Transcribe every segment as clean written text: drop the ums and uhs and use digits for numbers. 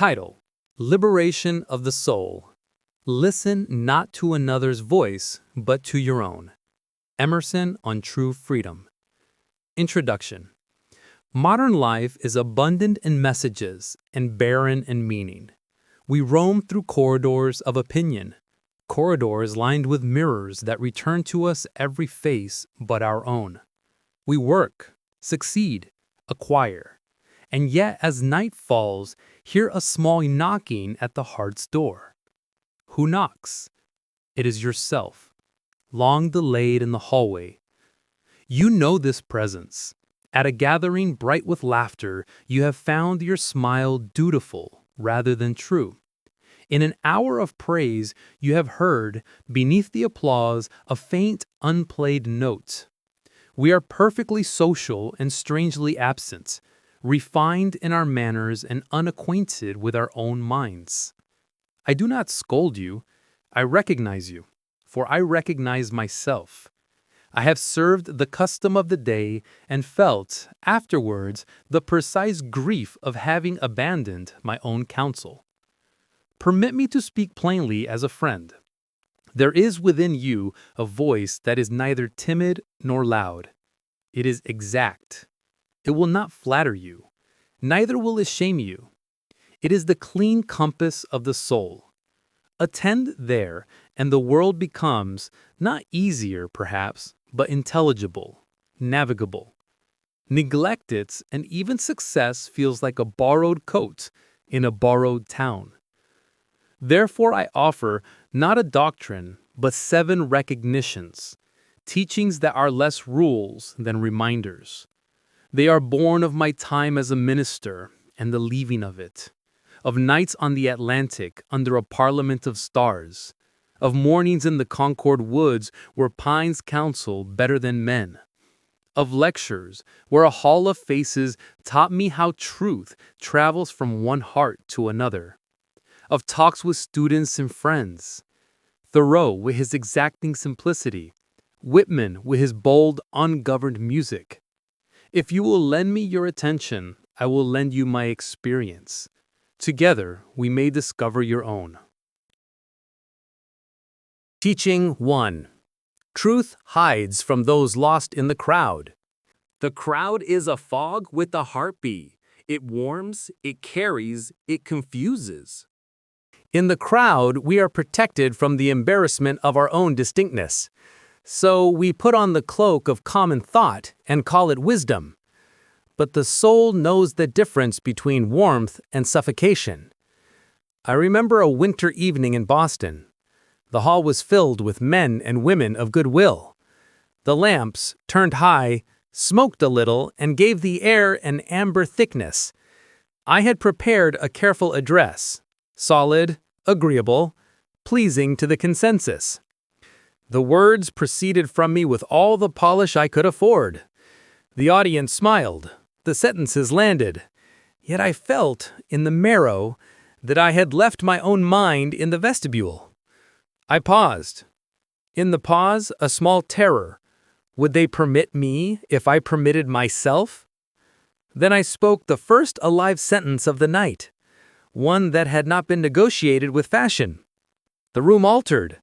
Title: Liberation of the Soul. Listen not to another's voice, but to your own. Emerson on True Freedom. Introduction. Modern life is abundant in messages and barren in meaning. We roam through corridors of opinion, corridors lined with mirrors that return to us every face but our own. We work, succeed, acquire, and yet as night falls, hear a small knocking at the heart's door. Who knocks? It is yourself, long delayed in the hallway. You know this presence. At a gathering bright with laughter, you have found your smile dutiful rather than true. In an hour of praise, you have heard, beneath the applause, a faint, unplayed note. We are perfectly social and strangely absent, refined in our manners and unacquainted with our own minds. I do not scold you, I recognize you, for I recognize myself. I have served the custom of the day and felt, afterwards, the precise grief of having abandoned my own counsel. Permit me to speak plainly as a friend. There is within you a voice that is neither timid nor loud. It is exact. It will not flatter you, neither will it shame you. It is the clean compass of the soul. Attend there, and the world becomes, not easier perhaps, but intelligible, navigable. Neglect it, and even success feels like a borrowed coat in a borrowed town. Therefore I offer not a doctrine, but 7 recognitions, teachings that are less rules than reminders. They are born of my time as a minister and the leaving of it, of nights on the Atlantic under a parliament of stars, of mornings in the Concord woods where pines counsel better than men, of lectures where a hall of faces taught me how truth travels from one heart to another, of talks with students and friends, Thoreau with his exacting simplicity, Whitman with his bold, ungoverned music. If you will lend me your attention, I will lend you my experience. Together, we may discover your own. Teaching 1. Truth hides from those lost in the crowd. The crowd is a fog with a heartbeat. It warms, it carries, it confuses. In the crowd, we are protected from the embarrassment of our own distinctness. So we put on the cloak of common thought and call it wisdom. But the soul knows the difference between warmth and suffocation. I remember a winter evening in Boston. The hall was filled with men and women of goodwill. The lamps, turned high, smoked a little and gave the air an amber thickness. I had prepared a careful address, solid, agreeable, pleasing to the consensus. The words proceeded from me with all the polish I could afford. The audience smiled. The sentences landed. Yet I felt, in the marrow, that I had left my own mind in the vestibule. I paused. In the pause, a small terror. Would they permit me if I permitted myself? Then I spoke the first alive sentence of the night, one that had not been negotiated with fashion. The room altered.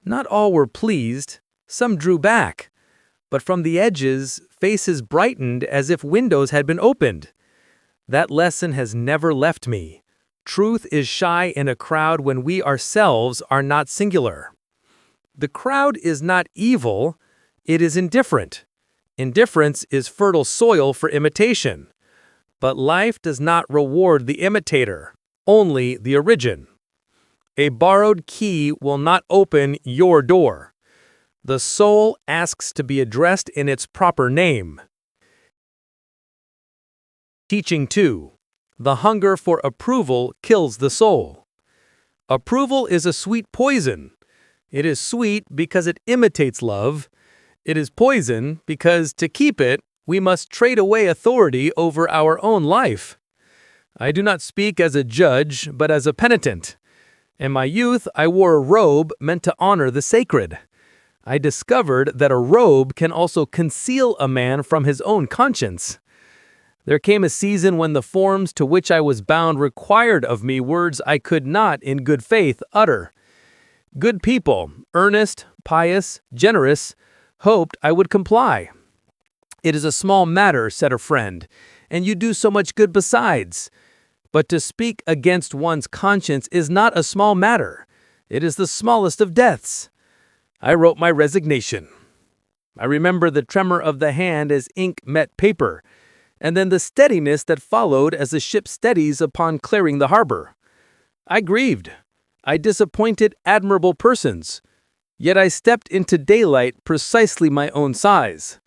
Not all were pleased, some drew back, but from the edges, faces brightened as if windows had been opened. That lesson has never left me. Truth is shy in a crowd when we ourselves are not singular. The crowd is not evil, it is indifferent. Indifference is fertile soil for imitation. But life does not reward the imitator, only the origin. A borrowed key will not open your door. The soul asks to be addressed in its proper name. Teaching 2. The hunger for approval kills the soul. Approval is a sweet poison. It is sweet because it imitates love. It is poison because, to keep it, we must trade away authority over our own life. I do not speak as a judge, but as a penitent. In my youth, I wore a robe meant to honor the sacred. I discovered that a robe can also conceal a man from his own conscience. There came a season when the forms to which I was bound required of me words I could not, in good faith, utter. Good people, earnest, pious, generous, hoped I would comply. "It is a small matter," said a friend, "and you do so much good besides. But to speak against one's conscience is not a small matter. It is the smallest of deaths." I wrote my resignation. I remember the tremor of the hand as ink met paper, and then the steadiness that followed as the ship steadies upon clearing the harbor. I grieved. I disappointed admirable persons. Yet I stepped into daylight precisely my own size.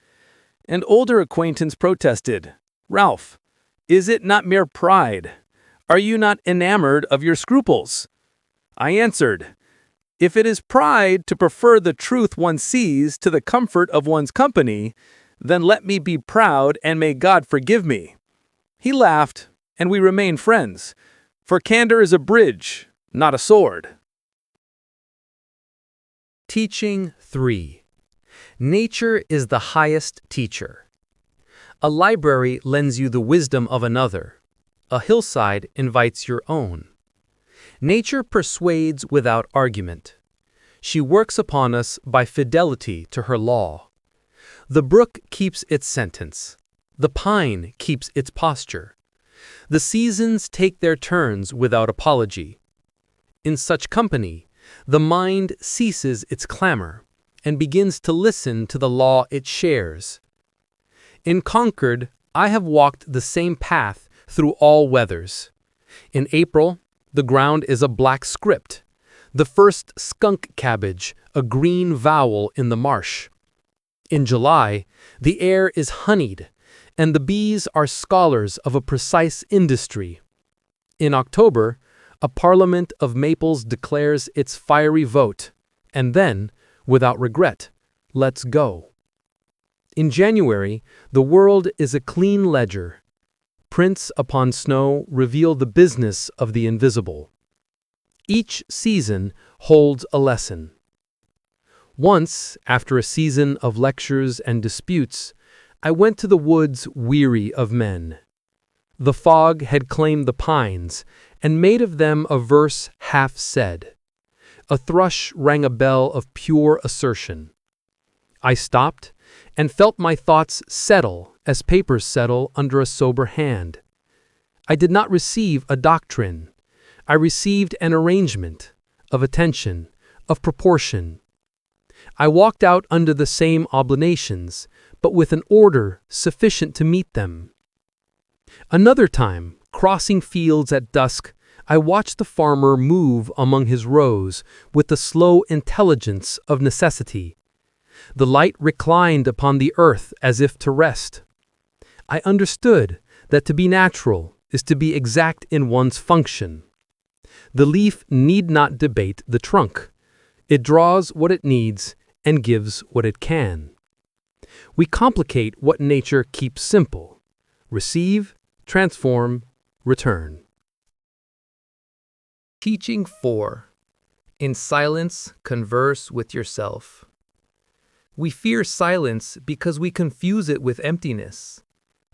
An older acquaintance protested, "Ralph, is it not mere pride? Are you not enamored of your scruples?" I answered, "If it is pride to prefer the truth one sees to the comfort of one's company, then let me be proud and may God forgive me." He laughed, and we remained friends, for candor is a bridge, not a sword. Teaching 3. Nature is the highest teacher. A library lends you the wisdom of another. A hillside invites your own. Nature persuades without argument. She works upon us by fidelity to her law. The brook keeps its sentence. The pine keeps its posture. The seasons take their turns without apology. In such company, the mind ceases its clamor and begins to listen to the law it shares. In Concord, I have walked the same path through all weathers. In April, the ground is a black script, the first skunk cabbage a green vowel in the marsh. In July, the air is honeyed, and the bees are scholars of a precise industry. In October, a parliament of maples declares its fiery vote, and then, without regret, lets go. In January, the world is a clean ledger. Prints upon snow reveal the business of the invisible. Each season holds a lesson. Once, after a season of lectures and disputes, I went to the woods weary of men. The fog had claimed the pines and made of them a verse half said. A thrush rang a bell of pure assertion. I stopped and felt my thoughts settle as papers settle under a sober hand. I did not receive a doctrine. I received an arrangement of attention, of proportion. I walked out under the same obligations, but with an order sufficient to meet them. Another time, crossing fields at dusk, I watched the farmer move among his rows with the slow intelligence of necessity. The light reclined upon the earth as if to rest. I understood that to be natural is to be exact in one's function. The leaf need not debate the trunk. It draws what it needs and gives what it can. We complicate what nature keeps simple. Receive, transform, return. Teaching 4. In silence, converse with yourself. We fear silence because we confuse it with emptiness.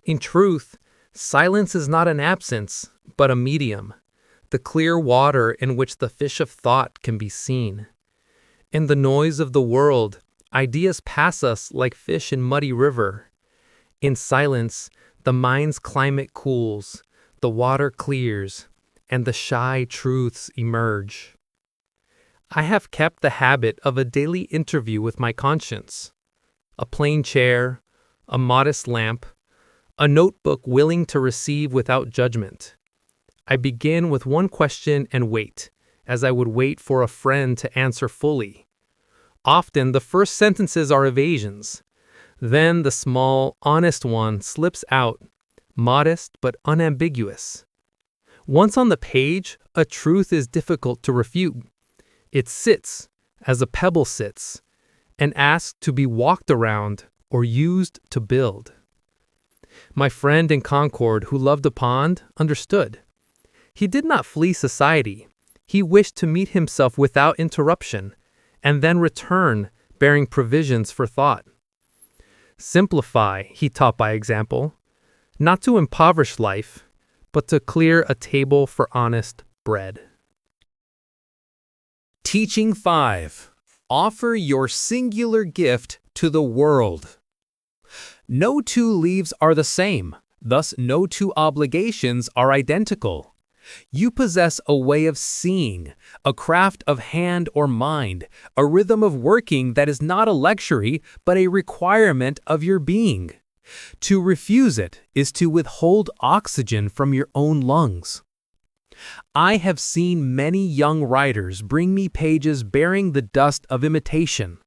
In truth, silence is not an absence, but a medium, the clear water in which the fish of thought can be seen. In the noise of the world, ideas pass us like fish in muddy river. In silence, the mind's climate cools, the water clears, and the shy truths emerge. I have kept the habit of a daily interview with my conscience. A plain chair, a modest lamp, a notebook willing to receive without judgment. I begin with one question and wait, as I would wait for a friend to answer fully. Often the first sentences are evasions. Then the small, honest one slips out, modest but unambiguous. Once on the page, a truth is difficult to refute. It sits, as a pebble sits, and asks to be walked around or used to build. My friend in Concord who loved a pond understood. He did not flee society. He wished to meet himself without interruption, and then return bearing provisions for thought. Simplify, he taught by example. not to impoverish life, but to clear a table for honest bread. Teaching 5. Offer your singular gift to the world. No two leaves are the same, thus no two obligations are identical. You possess a way of seeing, a craft of hand or mind, a rhythm of working that is not a luxury, but a requirement of your being. To refuse it is to withhold oxygen from your own lungs. I have seen many young writers bring me pages bearing the dust of imitation.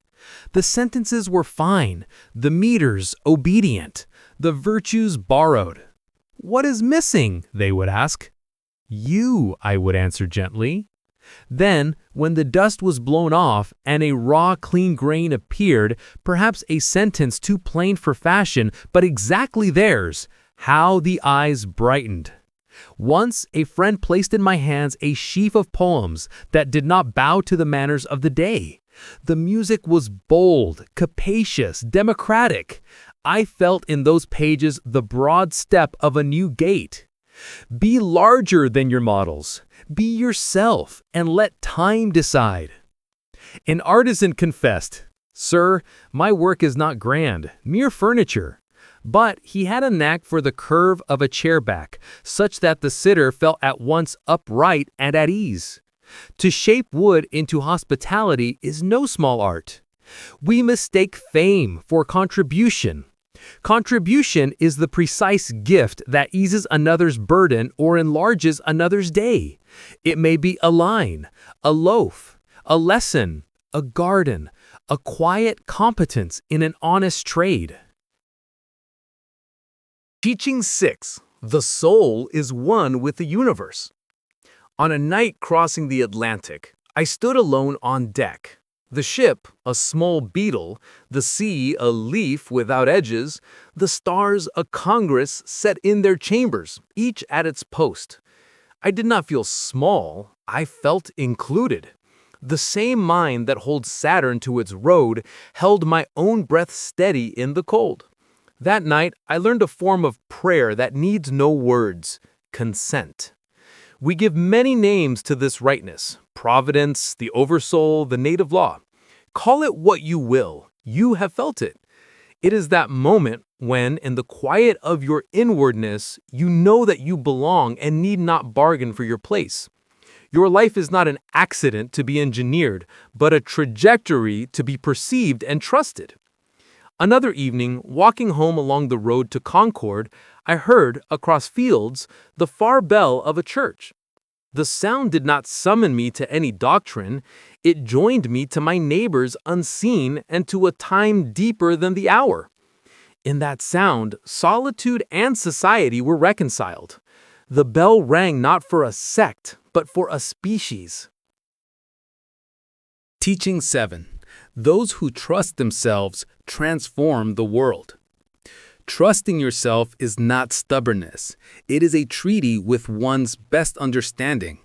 The sentences were fine, the meters obedient, the virtues borrowed. "What is missing?" they would ask. "You," I would answer gently. Then, when the dust was blown off and a raw, clean grain appeared, perhaps a sentence too plain for fashion, but exactly theirs, how the eyes brightened. Once a friend placed in my hands a sheaf of poems that did not bow to the manners of the day. The music was bold, capacious, democratic. I felt in those pages the broad step of a new gate. Be larger than your models. Be yourself and let time decide. An artisan confessed, "Sir, my work is not grand, mere furniture." But he had a knack for the curve of a chair back, such that the sitter felt at once upright and at ease. To shape wood into hospitality is no small art. We mistake fame for contribution. Contribution is the precise gift that eases another's burden or enlarges another's day. It may be a line, a loaf, a lesson, a garden, a quiet competence in an honest trade. Teaching 6. The soul is one with the universe. On a night crossing the Atlantic, I stood alone on deck. The ship, a small beetle, the sea, a leaf without edges, the stars, a congress set in their chambers, each at its post. I did not feel small, I felt included. The same mind that holds Saturn to its road held my own breath steady in the cold. That night, I learned a form of prayer that needs no words: consent. We give many names to this rightness: providence, the oversoul, the native law. Call it what you will, you have felt it. It is that moment when, in the quiet of your inwardness, you know that you belong and need not bargain for your place. Your life is not an accident to be engineered, but a trajectory to be perceived and trusted. Another evening, walking home along the road to Concord, I heard, across fields, the far bell of a church. The sound did not summon me to any doctrine. It joined me to my neighbors unseen and to a time deeper than the hour. In that sound, solitude and society were reconciled. The bell rang not for a sect, but for a species. Teaching 7. Those who trust themselves transform the world. Trusting yourself is not stubbornness. It is a treaty with one's best understanding.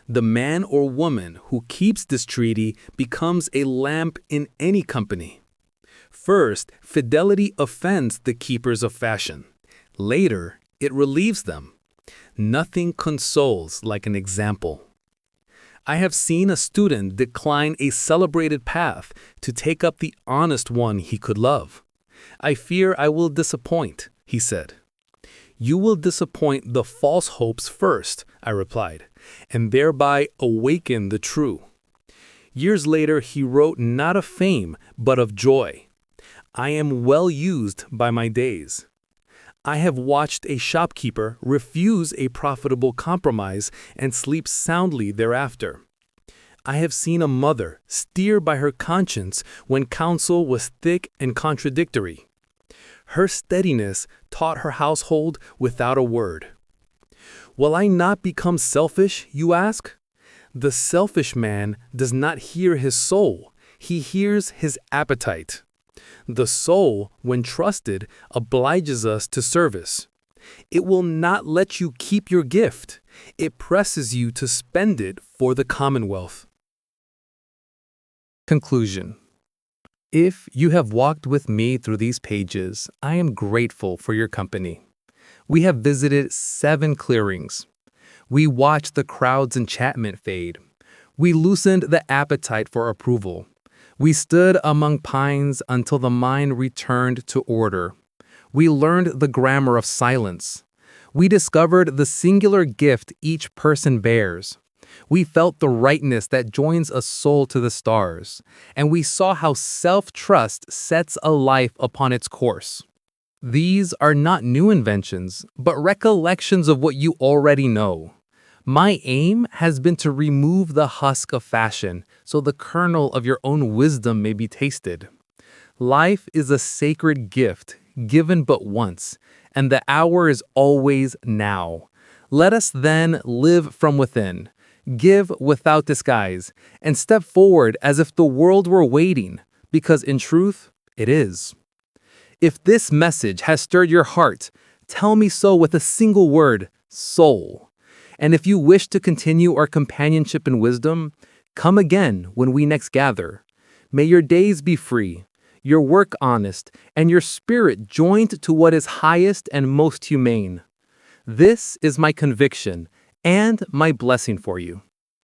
The man or woman who keeps this treaty becomes a lamp in any company. First, fidelity offends the keepers of fashion. Later, it relieves them. Nothing consoles like an example. I have seen a student decline a celebrated path to take up the honest one he could love. "I fear I will disappoint," he said. "You will disappoint the false hopes first," I replied, "and thereby awaken the true." Years later, he wrote not of fame, but of joy. "I am well used by my days." I have watched a shopkeeper refuse a profitable compromise and sleep soundly thereafter. I have seen a mother steer by her conscience when counsel was thick and contradictory. Her steadiness taught her household without a word. Will I not become selfish, you ask? The selfish man does not hear his soul, he hears his appetite. The soul, when trusted, obliges us to service. It will not let you keep your gift. It presses you to spend it for the commonwealth. Conclusion. If you have walked with me through these pages, I am grateful for your company. We have visited 7 clearings. We watched the crowd's enchantment fade. We loosened the appetite for approval. We stood among pines until the mind returned to order. We learned the grammar of silence. We discovered the singular gift each person bears. We felt the rightness that joins a soul to the stars, and we saw how self-trust sets a life upon its course. These are not new inventions, but recollections of what you already know. My aim has been to remove the husk of fashion so the kernel of your own wisdom may be tasted. Life is a sacred gift given but once, and the hour is always now. Let us then live from within, give without disguise, and step forward as if the world were waiting, because in truth, it is. If this message has stirred your heart, tell me so with a single word, soul. And if you wish to continue our companionship in wisdom, come again when we next gather. May your days be free, your work honest, and your spirit joined to what is highest and most humane. This is my conviction and my blessing for you.